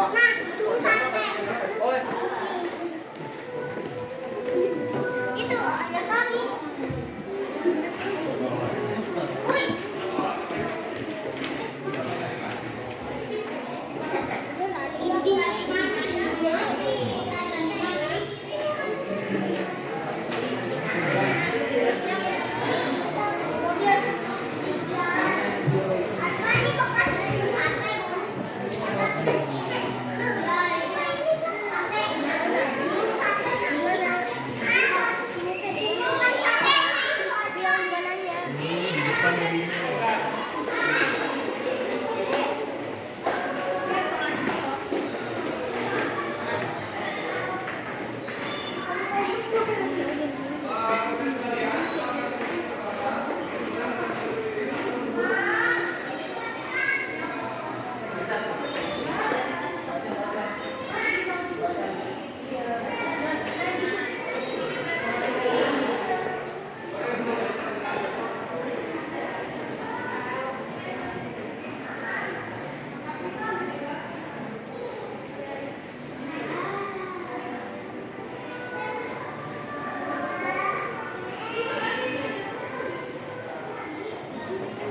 Oh, itu ada kami. Woi.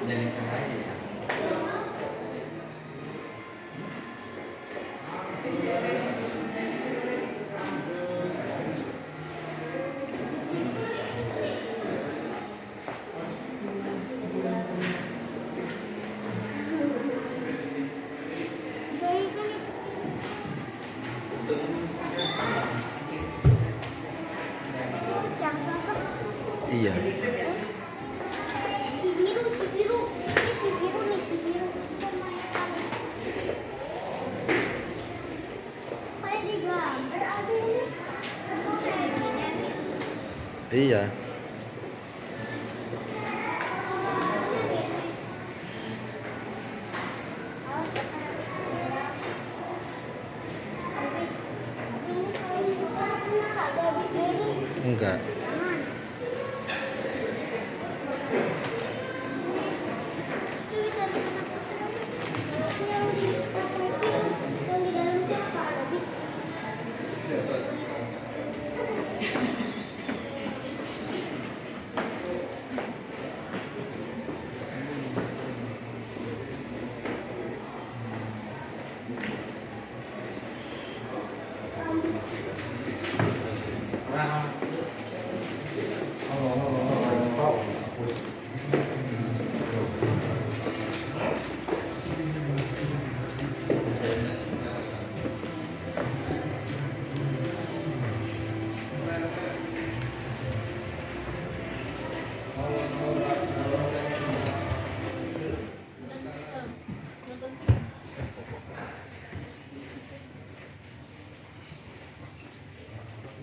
Jadi sengaja ya. Iya. Cibiru, Cibiru. Ini Cibiru nih, Cibiru. Kayak di gambar ada ini. Kok kayak gini gitu. Iya. Enggak.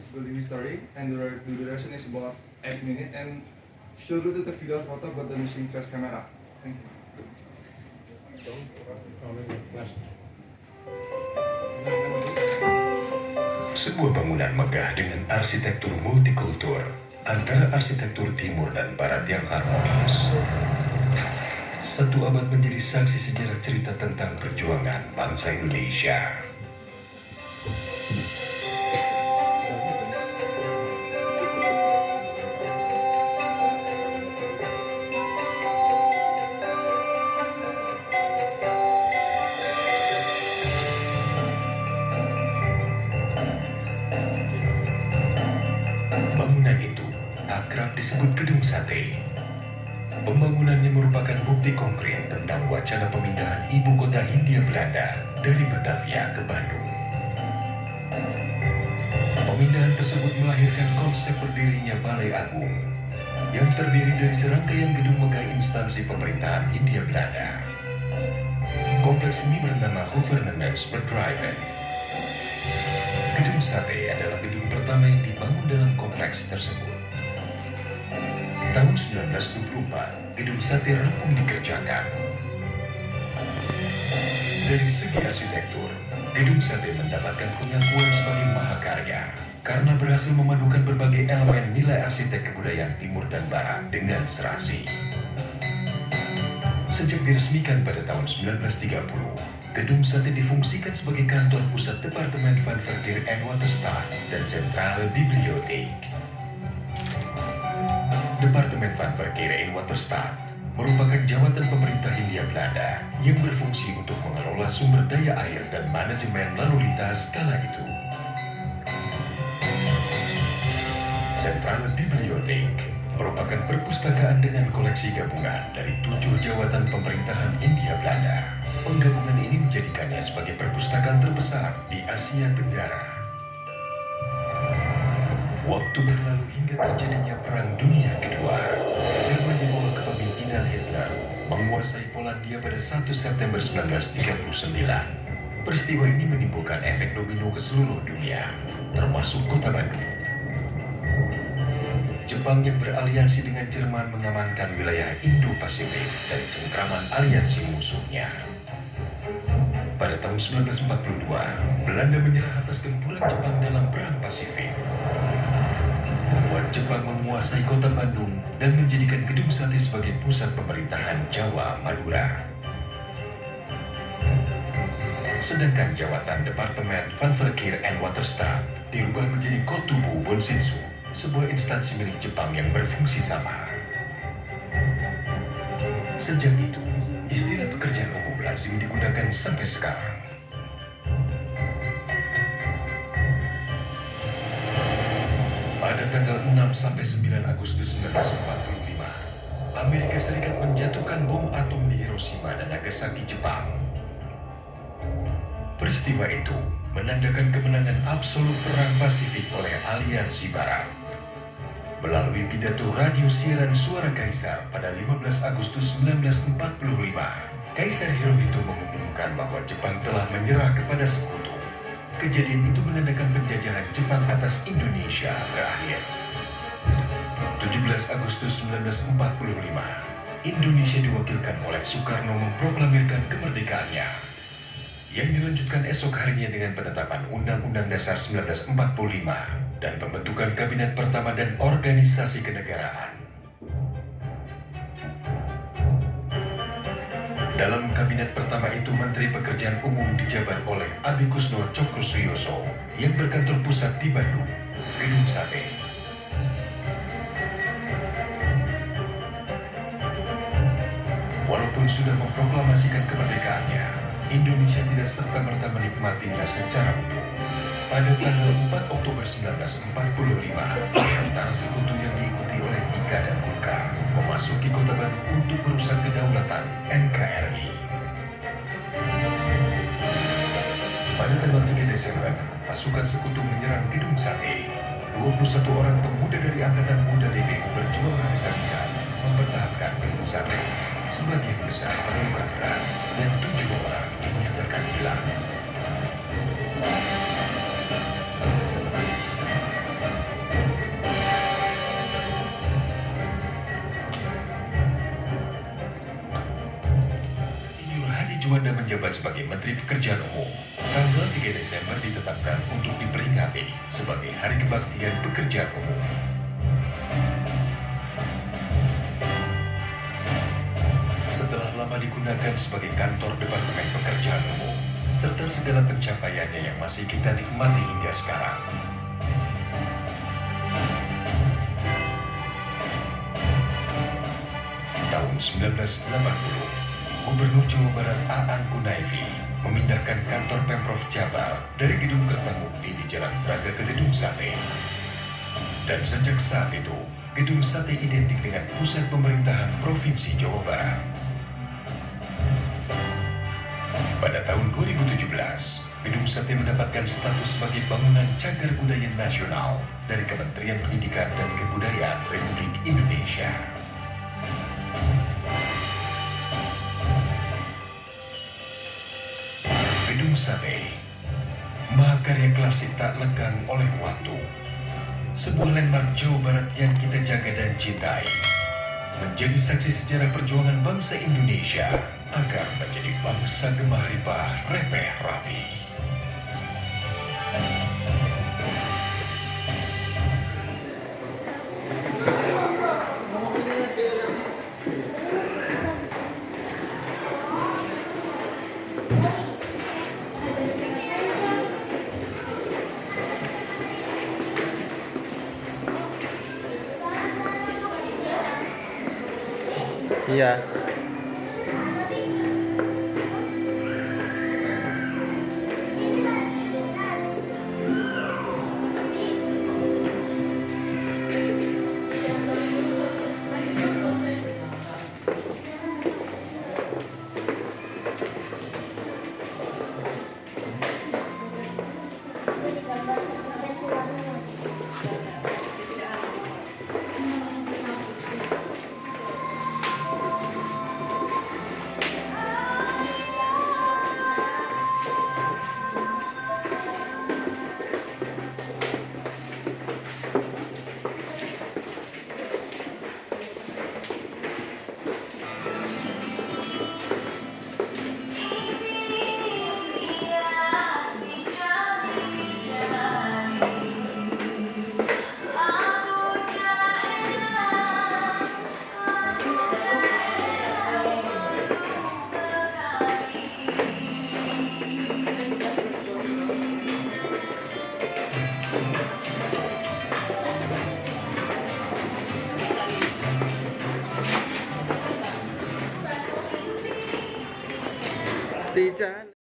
Building story and the duration is about 8 minutes and should do the video photo but the machine flash camera. Thank you. Sebuah bangunan megah dengan arsitektur multikultur antara arsitektur timur dan barat yang harmonis. Satu abad menjadi saksi sejarah cerita tentang perjuangan bangsa Indonesia. Bangunan itu akrab disebut Gedung Sate. Pembangunannya merupakan bukti konkret tentang wacana pemindahan ibu kota Hindia Belanda dari Batavia ke Bandung. Pemindahan tersebut melahirkan konsep berdirinya Balai Agung yang terdiri dari serangkaian gedung megah instansi pemerintahan Hindia Belanda. Kompleks ini bernama Gouvernementsbedrijven. Gedung Sate adalah gedung pertama yang dibangun dalam kompleks tersebut. Tahun 1924, Gedung Sate rampung dikerjakan. Dari segi arsitektur, Gedung Sate mendapatkan pengakuan sebagai mahakarya karena berhasil memadukan berbagai elemen nilai arsitek kebudayaan Timur dan Barat dengan serasi. Sejak diresmikan pada tahun 1930, Gedung Sate difungsikan sebagai kantor pusat Departemen Van Verkeer en Waterstaat dan Sentrale Bibliotheek. Departemen Van Verkeer en Waterstaat merupakan jawatan pemerintah Hindia Belanda yang berfungsi untuk mengelola sumber daya air dan manajemen lalu lintas kala itu. Sentrale Bibliotheek merupakan perpustakaan dengan koleksi gabungan dari 7 jawatan pemerintahan Hindia Belanda. Penggabungan ini menjadikannya sebagai perpustakaan terbesar di Asia Tenggara. Waktu berlalu hingga terjadinya Perang Dunia Kedua. Jerman di bawah kepemimpinan Hitler menguasai Polandia pada 1 September 1939. Peristiwa ini menimbulkan efek domino ke seluruh dunia, termasuk kota Bandung. Jepang yang beraliansi dengan Jerman mengamankan wilayah Indo-Pasifik dari cengkraman aliansi musuhnya. Pada tahun 1942, Belanda menyerah atas gempuran Jepang dalam Perang Pasifik. Membuat Jepang menguasai kota Bandung dan menjadikan Gedung Sate sebagai pusat pemerintahan Jawa Madura. Sedangkan jawatan Departemen Van Verkeer en Waterstaat diubah menjadi Kotubu Bonsitsu, sebuah instansi milik Jepang yang berfungsi sama. Sejak itu, istilah pekerjaan umum lazim digunakan sampai sekarang. Pada tanggal 6 sampai 9 Agustus 1945, Amerika Serikat menjatuhkan bom atom di Hiroshima dan Nagasaki, Jepang. Peristiwa itu menandakan kemenangan absolut Perang Pasifik oleh Aliansi Barat. Melalui pidato radio siaran Suara Kaisar pada 15 Agustus 1945, Kaisar Hirohito mengumumkan bahwa Jepang telah menyerah kepada sekutu. Kejadian itu menandakan penjajahan Jepang atas Indonesia berakhir. 17 Agustus 1945, Indonesia diwakilkan oleh Soekarno memproklamirkan kemerdekaannya, yang dilanjutkan esok harinya dengan penetapan Undang-Undang Dasar 1945 dan pembentukan Kabinet Pertama dan Organisasi Kenegaraan. Dalam kabinet pertama itu, Menteri Pekerjaan Umum dijabat oleh Adikusno Cokrosuyoso yang berkantor pusat di Bandung, Gedung Sate. Walaupun sudah memproklamasikan kemerdekaannya, Indonesia tidak serta-merta menikmatinya secara utuh. Pada tanggal 4 Oktober 1945, antara sekutu yang diikuti oleh Nika dan Gurkha memasuki kota Bandung untuk merusak kedaulatan NKRI. Pada tanggal 3 Desember, pasukan sekutu menyerang Gedung Sate. 21 orang pemuda dari Angkatan Muda DPU berjuang habis-habisan mempertahankan Gedung Sate. Sebagian besar terluka berat dan 7 orang dinyatakan hilang. Juanda menjabat sebagai Menteri Pekerjaan Umum. Tanggal 3 Desember ditetapkan untuk diperingati sebagai Hari Kebaktian Pekerjaan Umum. Setelah lama digunakan sebagai kantor Departemen Pekerjaan Umum, serta segala pencapaiannya yang masih kita nikmati hingga sekarang. Tahun 1980, Gubernur Jawa Barat Aan Kunaifi memindahkan kantor Pemprov Jabar dari Gedung Kertamukti di Jalan Braga ke Gedung Sate. Dan sejak saat itu, Gedung Sate identik dengan pusat pemerintahan Provinsi Jawa Barat. Pada tahun 2017, Gedung Sate mendapatkan status sebagai bangunan cagar budaya nasional dari Kementerian Pendidikan dan Kebudayaan Republik Indonesia. Gedung Sate, mahakarya klasik tak lekang oleh waktu. Sebuah landmark Jawa Barat yang kita jaga dan cintai. Menjadi saksi sejarah perjuangan bangsa Indonesia agar menjadi bangsa gemah ripah repeh rapi. Iya. Si Jan.